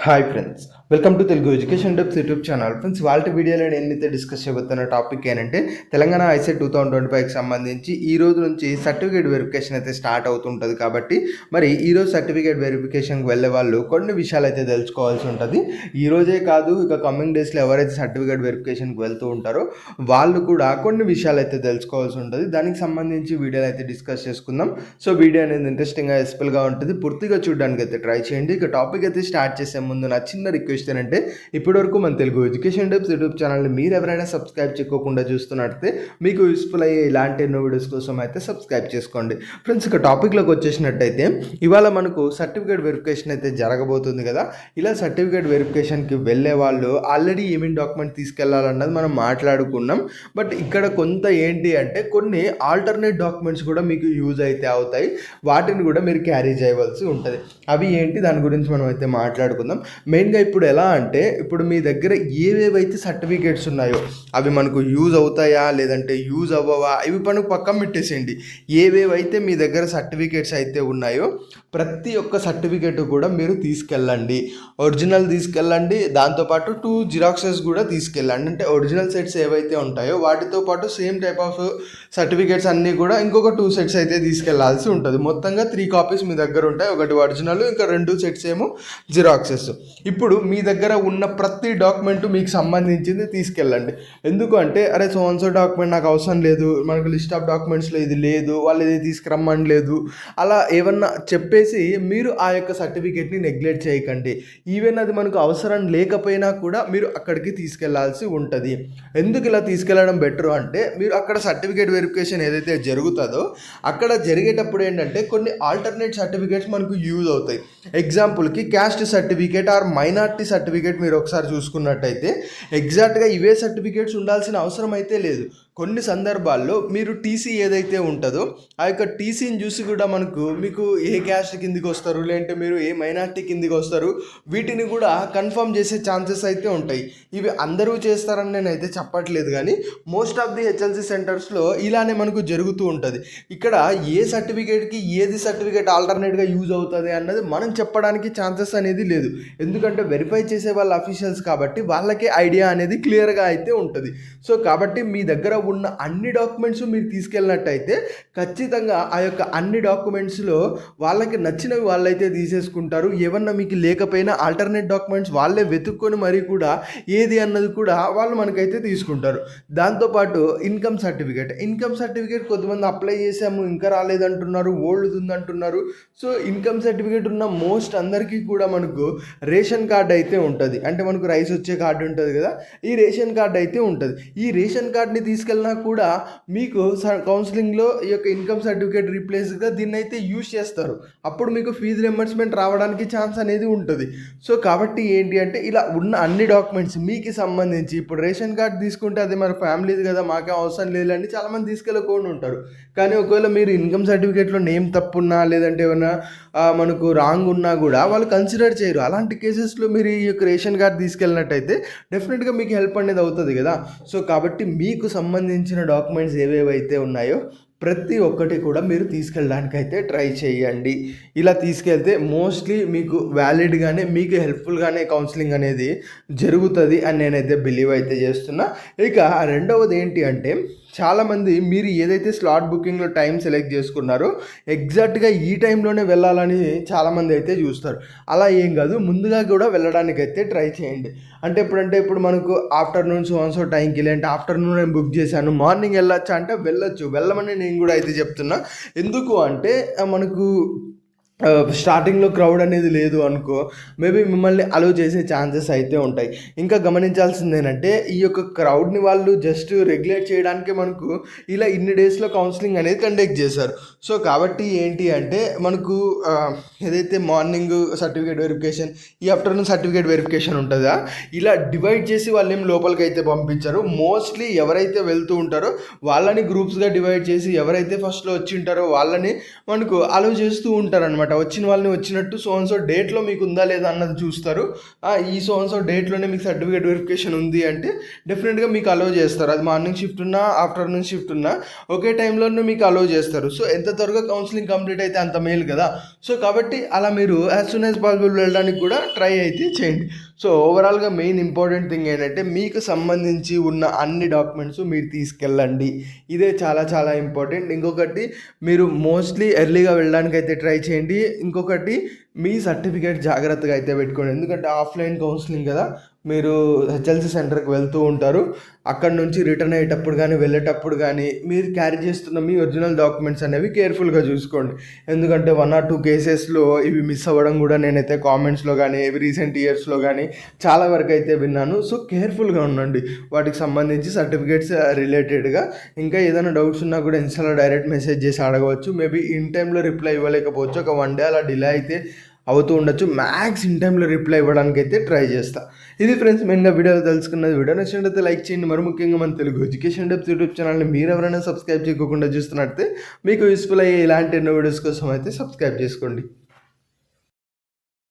Hi friends, welcome to Telugu education depths YouTube channel. Friends, వాళ్ళ వీడియోలో నేనైతే డిస్కస్ చేయబోతున్న టాపిక్ ఏంటంటే తెలంగాణ ఐసెట్ 2025కి సంబంధించి ఈ రోజు నుంచి సర్టిఫికేట్ వెరిఫికేషన్ అయితే స్టార్ట్ అవుతుంటుంది. కాబట్టి మరి ఈరోజు సర్టిఫికేట్ వెరిఫికేషన్కి వెళ్ళే వాళ్ళు కొన్ని విషయాలు అయితే తెలుసుకోవాల్సి ఉంటుంది. ఈ రోజే కాదు, ఇక కమింగ్ డేస్లో ఎవరైతే సర్టిఫికేట్ వెరిఫికేషన్కి వెళ్తూ ఉంటారో వాళ్ళు కూడా కొన్ని విషయాలు అయితే తెలుసుకోవాల్సి ఉంటుంది. దానికి సంబంధించి వీడియోలు అయితే డిస్కస్ చేసుకుందాం. సో వీడియో అనేది ఇంట్రెస్టింగ్గా ఎస్పెల్గా ఉంటుంది. పూర్తిగా చూడడానికి అయితే ట్రై చేయండి. ఇక టాపిక్ అయితే స్టార్ట్ చేసే ముందు నా చిన్న రిక్వెస్ట్ ఏంటంటే, ఇప్పటివరకు మన తెలుగు ఎడ్యుకేషన్ డెప్స్ యూట్యూబ్ ఛానల్ని మీరు ఎవరైనా సబ్స్క్రైబ్ చేసుకోకుండా చూస్తున్నట్లయితే మీకు యూస్ఫుల్ అయ్యే ఇలాంటి ఎన్నో వీడియోస్ కోసం అయితే సబ్స్క్రైబ్ చేసుకోండి. ఫ్రెండ్స్, ఇక టాపిక్లోకి వచ్చేసినట్టయితే ఇవాళ మనకు సర్టిఫికేట్ వెరిఫికేషన్ అయితే జరగబోతుంది కదా. ఇలా సర్టిఫికేట్ వెరిఫికేషన్కి వెళ్ళే వాళ్ళు ఆల్రెడీ ఏమేమి డాక్యుమెంట్ తీసుకెళ్లాలన్నది మనం మాట్లాడుకున్నాం. బట్ ఇక్కడ కొంత ఏంటి అంటే కొన్ని ఆల్టర్నేట్ డాక్యుమెంట్స్ కూడా మీకు యూజ్ అయితే అవుతాయి. వాటిని కూడా మీరు క్యారీ చేయవలసి ఉంటుంది. అవి ఏంటి, దాని గురించి మనం అయితే మాట్లాడుకుందాం. మెయిన్గా ఇప్పుడు ఎలా అంటే, ఇప్పుడు మీ దగ్గర ఏవేవైతే సర్టిఫికేట్స్ ఉన్నాయో అవి మనకు యూజ్ అవుతాయా లేదంటే యూజ్ అవ్వవా, ఇవి మనకు పక్కన పెట్టేసేయండి. ఏవేవైతే మీ దగ్గర సర్టిఫికేట్స్ అయితే ఉన్నాయో ప్రతి ఒక్క సర్టిఫికేట్ కూడా మీరు తీసుకెళ్ళండి. ఒరిజినల్ తీసుకెళ్ళండి, దాంతోపాటు 2 జిరాక్సెస్ కూడా తీసుకెళ్ళండి. అంటే ఒరిజినల్ సెట్స్ ఏవైతే ఉంటాయో వాటితో పాటు సేమ్ టైప్ ఆఫ్ సర్టిఫికేట్స్ అన్నీ కూడా ఇంకొక 2 సెట్స్ అయితే తీసుకెళ్లాల్సి ఉంటుంది. మొత్తంగా 3 కాపీస్ మీ దగ్గర ఉంటాయి. ఒకటి ఒరిజినల్, ఇంకా 2 సెట్స్ ఏమో జిరాక్సెస్. ఇప్పుడు మీ దగ్గర ఉన్న ప్రతి డాక్యుమెంట్ మీకు సంబంధించింది తీసుకెళ్ళండి. ఎందుకు అంటే, అరే సో డాక్యుమెంట్ నాకు అవసరం లేదు, మనకు లిస్ట్ ఆఫ్ డాక్యుమెంట్స్లో ఇది లేదు, వాళ్ళు ఇది తీసుకురమ్మని లేదు, అలా ఏమన్నా చెప్పేసి మీరు ఆ యొక్క సర్టిఫికేట్ని నెగ్లెక్ట్ చేయకండి. ఈవెన్ అది మనకు అవసరం లేకపోయినా కూడా మీరు అక్కడికి తీసుకెళ్లాల్సి ఉంటుంది. ఎందుకు ఇలా తీసుకెళ్ళడం బెటర్ అంటే, మీరు అక్కడ సర్టిఫికేట్ వెరిఫికేషన్ ఏదైతే జరుగుతుందో అక్కడ జరిగేటప్పుడు ఏంటంటే కొన్ని ఆల్టర్నేట్ సర్టిఫికేట్స్ మనకు యూజ్ అవుతాయి. ఎగ్జాంపుల్కి caste certificate or minority certificate మీరు ఒకసారి చూసుకున్నట్టయితే ఎగ్జాక్ట్గా ఇవే సర్టిఫికేట్స్ ఉండాల్సిన అవసరం అయితే లేదు. కొన్ని సందర్భాల్లో మీరు టీసీ ఏదైతే ఉంటుందో ఆ యొక్క టీసీని చూసి కూడా మీకు ఏ క్యాస్ట్ కిందికి వస్తారు, లేదంటే మీరు ఏ మైనార్టీ కిందికి వస్తారు, వీటిని కూడా కన్ఫర్మ్ చేసే ఛాన్సెస్ అయితే ఉంటాయి. ఇవి అందరూ చేస్తారని నేనైతే చెప్పట్లేదు, కానీ మోస్ట్ ఆఫ్ ది హెచ్ఎల్సి సెంటర్స్లో ఇలానే మనకు జరుగుతూ ఉంటుంది. ఇక్కడ ఏ సర్టిఫికేట్కి ఏది సర్టిఫికేట్ ఆల్టర్నేట్గా యూజ్ అవుతుంది అన్నది మనం చెప్పడానికి ఛాన్సెస్ అనేది లేదు. ఎందుకంటే వెరిఫై చేసే వాళ్ళ అఫీషియల్స్ కాబట్టి వాళ్ళకే ఐడియా అనేది క్లియర్గా అయితే ఉంటుంది. సో కాబట్టి మీ దగ్గర ఉన్న అన్ని డాక్యుమెంట్స్ మీరు తీసుకెళ్ళినట్టయితే ఖచ్చితంగా ఆ యొక్క అన్ని డాక్యుమెంట్స్లో వాళ్ళకి నచ్చినవి వాళ్ళైతే తీసేసుకుంటారు. ఏమన్నా మీకు లేకపోయినా ఆల్టర్నేట్ డాక్యుమెంట్స్ వాళ్ళే వెతుక్కొని మరీ కూడా ఏది అన్నది కూడా వాళ్ళు మనకైతే తీసుకుంటారు. దాంతోపాటు ఇన్కమ్ సర్టిఫికేట్ కొంతమంది అప్లై చేసాము ఇంకా రాలేదంటున్నారు, ఓల్డ్ ఉందంటున్నారు. సో ఇన్కమ్ సర్టిఫికేట్ ఉన్న మోస్ట్ అందరికీ కూడా మనకు రేషన్ కార్డ్ అయితే ఉంటుంది. అంటే మనకు రైస్ వచ్చే కార్డు ఉంటుంది కదా, ఈ రేషన్ కార్డు అయితే ఉంటుంది. ఈ రేషన్ కార్డ్ని తీసుకెళ్ళినా కూడా మీకు కౌన్సిలింగ్లో ఈ యొక్క ఇన్కమ్ సర్టిఫికేట్ రీప్లేస్గా దీన్ని అయితే యూజ్ చేస్తారు. అప్పుడు మీకు ఫీజు రింబర్స్మెంట్ రావడానికి ఛాన్స్ అనేది ఉంటుంది. సో కాబట్టి ఏంటి అంటే, ఇలా ఉన్న అన్ని డాక్యుమెంట్స్ మీకు సంబంధించి, ఇప్పుడు రేషన్ కార్డు తీసుకుంటే అది మన ఫ్యామిలీది కదా, మాకే అవసరం లేదండి చాలామంది తీసుకెళ్ళకుండా ఉంటారు. కానీ ఒకవేళ మీరు ఇన్కమ్ సర్టిఫికేట్లో నేమ్ తప్పున్నా లేదంటే ఏమైనా మనకు రాంగ్ ఉన్నా కూడా వాళ్ళు కన్సిడర్ చేయరు. అలాంటి కేసెస్లో మీరు ఈ యొక్క రేషన్ కార్డు తీసుకెళ్ళినట్టయితే డెఫినెట్గా మీకు హెల్ప్ అనేది అవుతుంది కదా. సో కాబట్టి మీకు సంబంధించిన డాక్యుమెంట్స్ ఏవేవైతే ఉన్నాయో ప్రతి ఒక్కటి కూడా మీరు తీసుకెళ్ళడానికి అయితే ట్రై చేయండి. ఇలా తీసుకెళ్తే మోస్ట్లీ మీకు వ్యాలిడ్గానే మీకు హెల్ప్ఫుల్గానే కౌన్సిలింగ్ అనేది జరుగుతుంది అని నేనైతే బిలీవ్ అయితే చేస్తున్నా. ఇక రెండవది ఏంటి అంటే, చాలామంది మీరు ఏదైతే స్లాట్ బుకింగ్లో టైం సెలెక్ట్ చేసుకున్నారో ఎగ్జాక్ట్గా ఈ టైంలోనే వెళ్ళాలని చాలామంది అయితే చూస్తారు. అలా ఏం కాదు, ముందుగా కూడా వెళ్ళడానికి అయితే ట్రై చేయండి. అంటే ఇప్పుడు మనకు ఆఫ్టర్నూన్ సో టైంకి, లేదంటే ఆఫ్టర్నూన్ నేను బుక్ చేశాను మార్నింగ్ వెళ్ళొచ్చా అంటే వెళ్ళొచ్చు, వెళ్ళమని నేను కూడా అయితే చెప్తున్నా. ఎందుకు అంటే మనకు స్టార్టింగ్లో క్రౌడ్ అనేది లేదు అనుకో, మేబీ మిమ్మల్ని అలౌ చేసే ఛాన్సెస్ అయితే ఉంటాయి. ఇంకా గమనించాల్సింది ఏంటంటే, ఈ యొక్క క్రౌడ్ని వాళ్ళు జస్ట్ రెగ్యులేట్ చేయడానికి మనకు ఇలా ఇన్ని డేస్లో కౌన్సిలింగ్ అనేది కండక్ట్ చేశారు. సో కాబట్టి ఏంటి అంటే, మనకు ఏదైతే మార్నింగ్ సర్టిఫికేట్ వెరిఫికేషన్, ఈ ఆఫ్టర్నూన్ సర్టిఫికేట్ వెరిఫికేషన్ ఉంటుందా, ఇలా డివైడ్ చేసి వాళ్ళు ఏం లోపలికి అయితే పంపించారు. మోస్ట్లీ ఎవరైతే వెళ్తూ ఉంటారో వాళ్ళని గ్రూప్స్గా డివైడ్ చేసి ఎవరైతే ఫస్ట్లో వచ్చి ఉంటారో వాళ్ళని మనకు అలౌ చేస్తూ ఉంటారనమాట. అనమాట. వచ్చిన వాళ్ళని వచ్చినట్టు సో అండ్ సో డేట్‌లో మీకు ఉందా లేదా అన్నది చూస్తారు. ఈ సో అండ్ సో డేట్‌లోనే మీకు సర్టిఫికేట్ వెరిఫికేషన్ ఉంది అంటే డెఫినెట్‌గా మీకు అలౌ చేస్తారు. అది మార్నింగ్ షిఫ్ట్ ఉన్నా, ఆఫ్టర్‌నూన్ షిఫ్ట్ ఉన్నా ఒకే టైంలోనే మీకు అలౌ చేస్తారు. సో ఎంత త్వరగా కౌన్సిలింగ్ కంప్లీట్ అయితే అంత మేలు కదా! సో కాబట్టి అలా మీరు యాజ్ సూన్ యాజ్ పాసిబుల్ వెళ్ళడానికి కూడా ట్రై అయితే చేయండి. సో ఓవరాల్‌గా మెయిన్ ఇంపార్టెంట్ థింగ్ ఏంటంటే మీకు సంబంధించి ఉన్న అన్ని డాక్యుమెంట్స్ మీరు తీసుకెళ్ళండి. ఇదే చాలా చాలా ఇంపార్టెంట్. ఇంకొకటి మీరు మోస్ట్లీ ఎర్లీగా వెళ్ళడానికైతే ట్రై చేయండి. ఇంకొకటి మీ సర్టిఫికేట్ జాగ్రత్తగా అయితే పెట్టుకోండి. ఎందుకంటే ఆఫ్లైన్ కౌన్సిలింగ్ కదా! మీరు హెచ్ఎల్సీ సెంటర్‌కి వెళ్తూ ఉంటారు. అక్కడి నుంచి రిటర్న్ అయ్యేటప్పుడు కానీ, వెళ్ళేటప్పుడు కానీ మీరు క్యారీ చేస్తున్న మీ ఒరిజినల్ డాక్యుమెంట్స్ అనేవి కేర్‌ఫుల్‌గా చూసుకోండి. ఎందుకంటే 1 ఆర్ 2 కేసెస్‌లో ఇవి మిస్ అవ్వడం కూడా నేనైతే కామెంట్స్‌లో కానీ, రీసెంట్ ఇయర్స్‌లో కానీ చాలా వరకు అయితే విన్నాను. సో కేర్‌ఫుల్‌గా ఉండండి. వాటికి సంబంధించి సర్టిఫికేట్స్ రిలేటెడ్‌గా. ఇంకా ఏదైనా డౌట్స్ ఉన్నా కూడా ఇన్‌స్టాలో డైరెక్ట్ మెసేజ్ చేసి అడగవచ్చు. మేబీ ఇన్ టైంలో రిప్లై ఇవ్వలేకపోవచ్చు. ఒక 1 డే అలా డిలే అయితే అవుతూ ఉండొచ్చు. మ్యాక్స్ ఇన్ టైంలో రిప్లై ఇవ్వడానికైతే ట్రై చేస్తా. ఇది ఫ్రెండ్స్ మెయిన్‌గా వీడియోలో తెలుసుకున్నది. వీడియో నచ్చినట్లయితే లైక్ చేయండి. మరి ముఖ్యంగా మన తెలుగు ఎడ్యుకేషన్ డెప్స్ యూట్యూబ్ ఛానల్‌ని మీరు ఎవరైనా సబ్స్క్రైబ్ చేయకుండా చూస్తున్నట్లయితే మీకు యూస్ఫుల్ అయ్యే ఇలాంటి ఎన్నో వీడియోస్ కోసం అయితే సబ్స్క్రైబ్ చేసుకోండి.